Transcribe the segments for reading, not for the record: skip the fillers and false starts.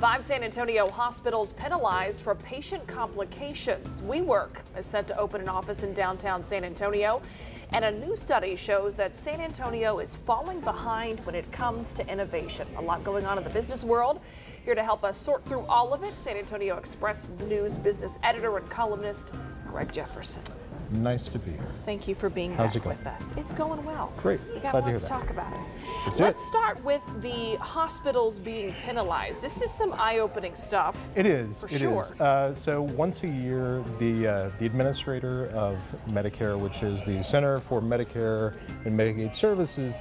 5 San Antonio hospitals penalized for patient complications. WeWork is set to open an office in downtown San Antonio, and a new study shows that San Antonio is falling behind when it comes to innovation. A lot going on in the business world. Here to help us sort through all of it, San Antonio Express News business editor and columnist Greg Jefferson. Nice to be here. Thank you for being back with us. It's going well. Great. We got lots to talk about it. Let's start with the hospitals being penalized. This is some eye-opening stuff. It is. For sure. So once a year, the administrator of Medicare, which is the Center for Medicare and Medicaid Services,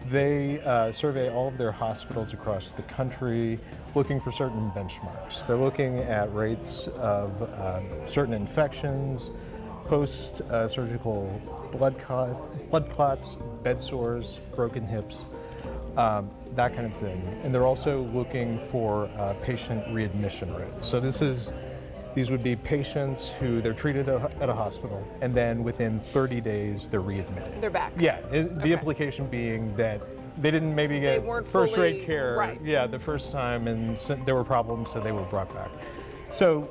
they survey all of their hospitals across the country looking for certain benchmarks. They're looking at rates of certain infections, post-surgical blood clots, bed sores, broken hips, that kind of thing. And they're also looking for patient readmission rates. So these would be patients who they're treated at a hospital, and then within 30 days they're readmitted. They're back. Yeah, the implication being that they didn't maybe get first-rate care, right. Yeah, the first time, and there were problems, so they were brought back. So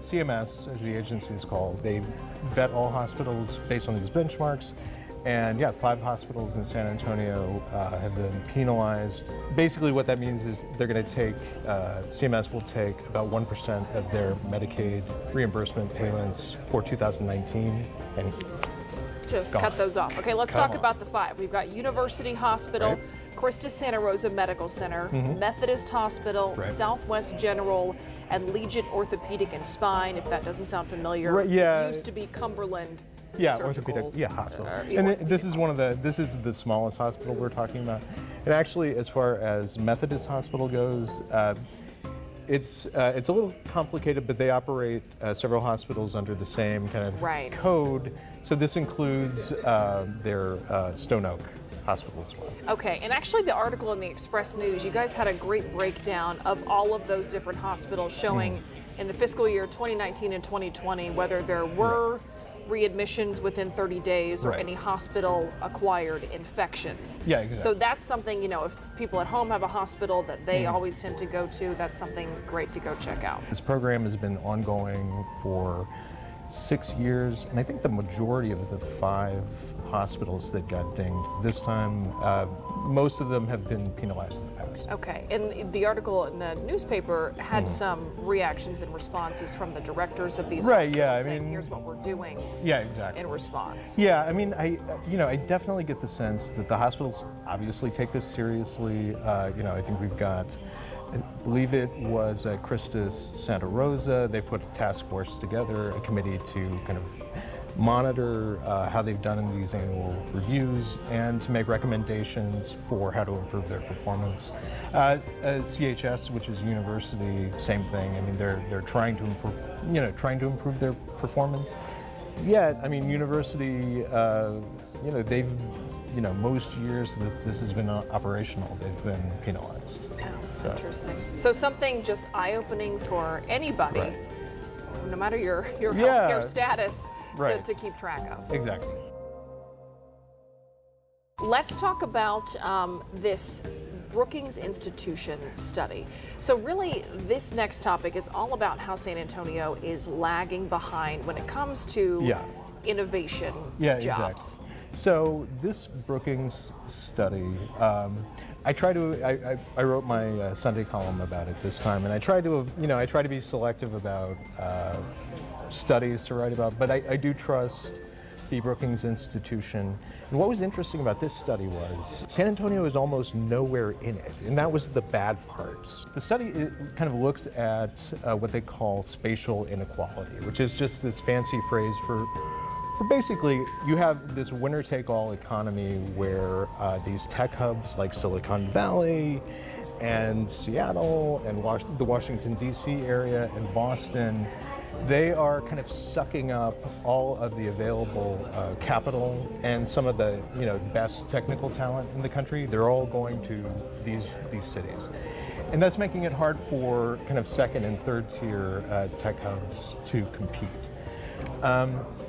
CMS, as the agency is called, they vet all hospitals based on these benchmarks. And yeah, 5 hospitals in San Antonio have been penalized. Basically what that means is they're going to take, CMS will take about 1% of their Medicaid reimbursement payments for 2019 and just cut those off. Okay, let's talk about the 5. We've got University Hospital, right. Christus Santa Rosa Medical Center, Methodist Hospital, right. Southwest General, and Legion Orthopedic and Spine, if that doesn't sound familiar. Right, yeah. It used to be Cumberland. Yeah, orthopedic, hospital. And this is this is the smallest hospital we're talking about. And actually, as far as Methodist Hospital goes, it's a little complicated, but they operate several hospitals under the same kind of code. So this includes their Stone Oak Hospital as well. Okay, and actually the article in the Express News, you guys had a great breakdown of all of those different hospitals showing in the fiscal year 2019 and 2020 whether there were readmissions within 30 days or any hospital-acquired infections. Yeah, exactly. So that's something, you know, if people at home have a hospital that they always tend to go to, that's something great to go check out. This program has been ongoing for 6 years, and I think the majority of the 5 hospitals that got dinged this time, most of them have been penalized in the past. Okay, and the article in the newspaper had some reactions and responses from the directors of these hospitals saying, here's what we're doing in response. Yeah, I mean, I definitely get the sense that the hospitals obviously take this seriously. I think we've got, I believe it was Christus Santa Rosa, they put a task force together, a committee to kind of monitor how they've done in these annual reviews and to make recommendations for how to improve their performance. CHS, which is university, same thing. I mean, they're trying to improve, their performance. Yeah, I mean, university, they've, most years that this has been operational, they've been penalized. Oh, interesting. So something just eye-opening for anybody, no matter your healthcare status, to keep track of. Exactly. Let's talk about this Brookings Institution study. So really, this next topic is all about how San Antonio is lagging behind when it comes to innovation jobs. Exactly. So this Brookings study, I wrote my Sunday column about it this time, and I try to be selective about studies to write about, but I do trust the Brookings Institution. And what was interesting about this study was San Antonio is almost nowhere in it, and that was the bad part. The study kind of looks at what they call spatial inequality, which is just this fancy phrase for basically, you have this winner-take-all economy where these tech hubs like Silicon Valley and Seattle and the Washington, D.C. area and Boston, they are kind of sucking up all of the available capital and some of the best technical talent in the country. They're all going to these cities. And that's making it hard for kind of second and third tier tech hubs to compete.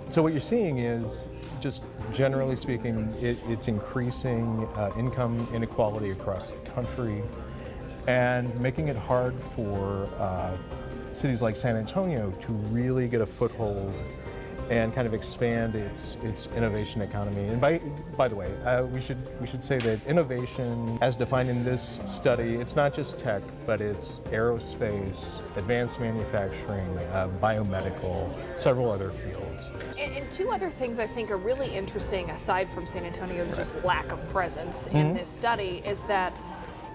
So what you're seeing is, just generally speaking, it's increasing income inequality across the country. and making it hard for cities like San Antonio to really get a foothold and kind of expand its innovation economy. And by the way, we should say that innovation, as defined in this study, it's not just tech, but it's aerospace, advanced manufacturing, biomedical, several other fields. And two other things I think are really interesting, aside from San Antonio's just lack of presence in this study, is that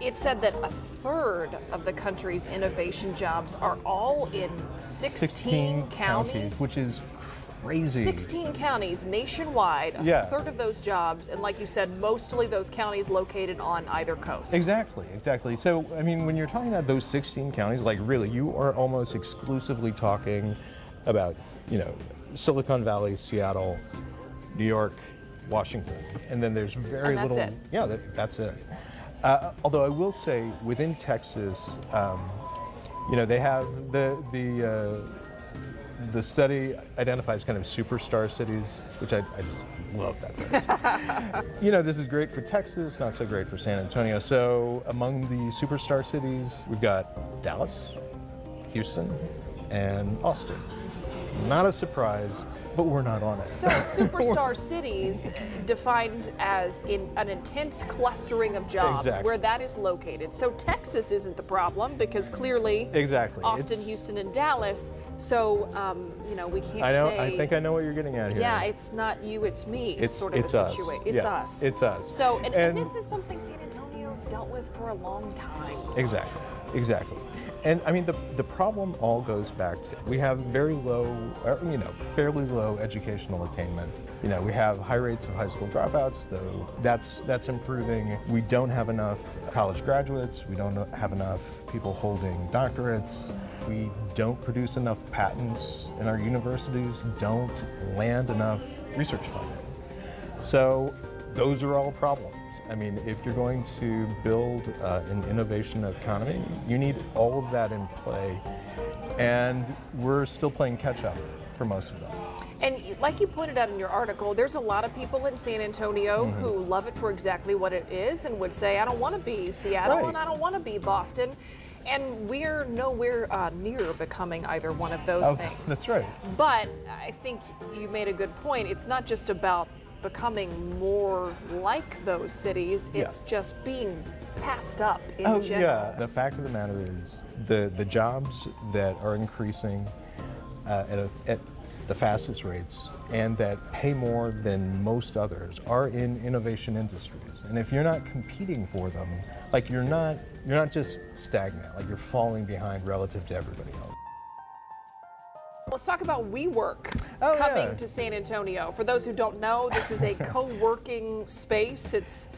it said that a third of the country's innovation jobs are all in 16 counties, which is crazy. 16 counties nationwide, a third of those jobs, and like you said, mostly those counties located on either coast. Exactly, exactly. So, I mean, when you're talking about those 16 counties, like really, you are almost exclusively talking about, you know, Silicon Valley, Seattle, New York, Washington, and then there's very little. It. Yeah, that's it. Although I will say, within Texas, you know, they have the study identifies kind of superstar cities, which I just love that phrase. You know, this is great for Texas, not so great for San Antonio. So among the superstar cities, we've got Dallas, Houston, and Austin. Not a surprise, but we're not on it. So superstar cities defined as in an intense clustering of jobs where that is located. So Texas isn't the problem because clearly Austin, Houston, and Dallas. So, you know, we can't say. I think I know what you're getting at here. Yeah, it's not you, it's me. It's sort of a situation. It's us. It's us. So, and this is something San Antonio's dealt with for a long time. Exactly, exactly. And I mean, the problem all goes back to, we have very low, you know, fairly low educational attainment. You know, we have high rates of high school dropouts, though that's improving. We don't have enough college graduates. We don't have enough people holding doctorates. We don't produce enough patents, and our universities don't land enough research funding. So those are all problems. I mean, if you're going to build an innovation economy, you need all of that in play, and we're still playing catch up for most of them. And like you pointed out in your article, there's a lot of people in San Antonio who love it for exactly what it is and would say, I don't want to be Seattle and I don't want to be Boston. And we're nowhere near becoming either one of those things. That's right. But I think you made a good point. It's not just about becoming more like those cities, it's just being passed up in general. Yeah, the fact of the matter is the jobs that are increasing at the fastest rates and that pay more than most others are in innovation industries. And if you're not competing for them, like you're not just stagnant, like you're falling behind relative to everybody else. Let's talk about WeWork coming to San Antonio. For those who don't know, this is a co-working space. It's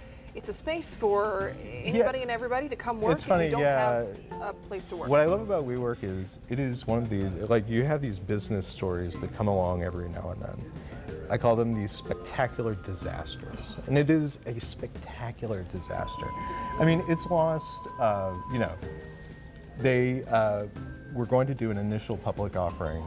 a space for anybody and everybody to come work if you don't have a place to work. What I love about WeWork is it is one of these, like you have these business stories that come along every now and then. I call them these spectacular disasters. And it is a spectacular disaster. I mean, it's lost, you know, they were going to do an initial public offering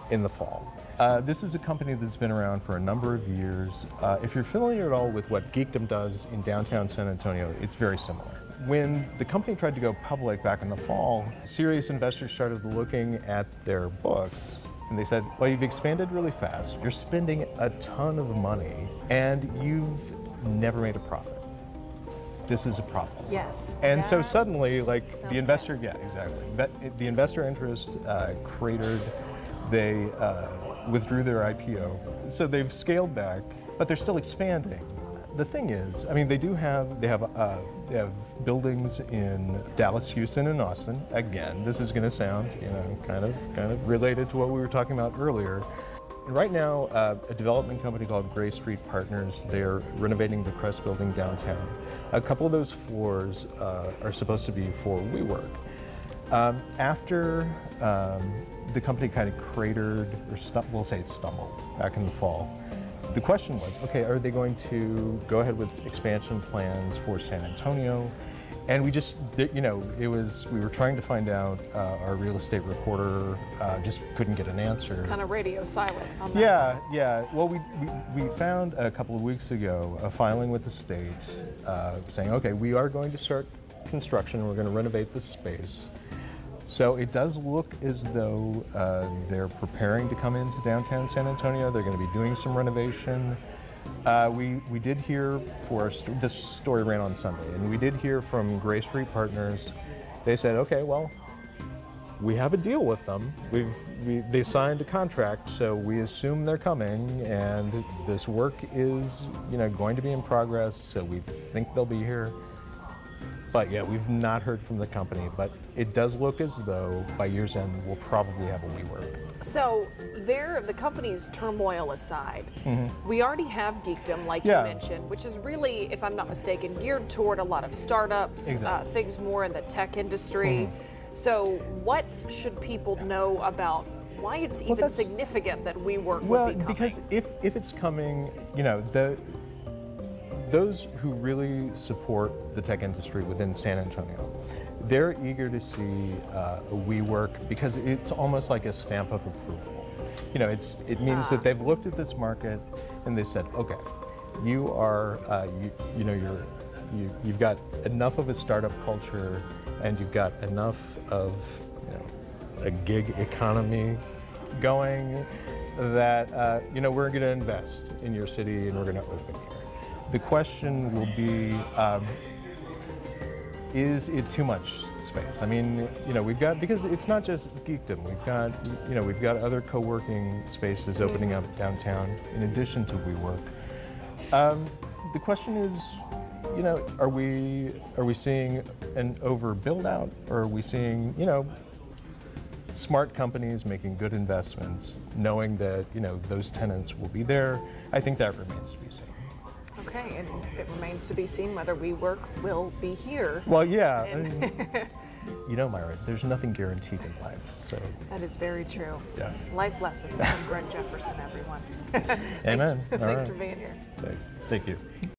in the fall. This is a company that's been around for a number of years. If you're familiar at all with what Geekdom does in downtown San Antonio, it's very similar. When the company tried to go public back in the fall, serious investors started looking at their books and they said, well, you've expanded really fast, you're spending a ton of money, and you've never made a profit. This is a problem. Yes. And so suddenly, like the investor, the investor interest cratered. They withdrew their IPO. So they've scaled back, but they're still expanding. The thing is, I mean, they have buildings in Dallas, Houston, and Austin. Again, this is going to sound, you know, kind of related to what we were talking about earlier. And right now, a development company called Gray Street Partners, they're renovating the Crest building downtown. A couple of those floors are supposed to be for WeWork. After the company kind of cratered, or we'll say stumbled, back in the fall, the question was, okay, are they going to go ahead with expansion plans for San Antonio? And we just, you know, we were trying to find out, our real estate reporter just couldn't get an answer. It's kind of radio silent on that. Yeah. Well, we found a couple of weeks ago a filing with the state saying, okay, we are going to start construction. We're going to renovate the space. So it does look as though they're preparing to come into downtown San Antonio. They're going to be doing some renovation. We did hear this story ran on Sunday, and we did hear from Gray Street Partners. They said, okay, well, we have a deal with them. They signed a contract, so we assume they're coming, and this work is, going to be in progress, so we think they'll be here. But yeah, we've not heard from the company, but it does look as though by year's end we'll probably have a WeWork. So the company's turmoil aside, we already have Geekdom, like you mentioned, which is really, if I'm not mistaken, geared toward a lot of startups, things more in the tech industry. So what should people know about why it's even significant that WeWork would be coming? Because if it's coming, those who really support the tech industry within San Antonio, they're eager to see a WeWork because it's almost like a stamp of approval. It means that they've looked at this market and they said, okay, you are, you've got enough of a startup culture and you've got enough of a gig economy going that we're going to invest in your city and we're going to open here. The question will be, is it too much space? I mean, we've got, because it's not just Geekdom, we've got other co-working spaces opening up downtown in addition to WeWork. The question is, are we seeing an over build out, or are we seeing, smart companies making good investments, knowing that, those tenants will be there? I think that remains to be seen. Okay, and it remains to be seen whether WeWork will be here. Well, yeah. Myra, there's nothing guaranteed in life, so. That is very true. Yeah. Life lessons from Greg Jefferson, everyone. Amen. Thanks for being here. Thanks. Thank you.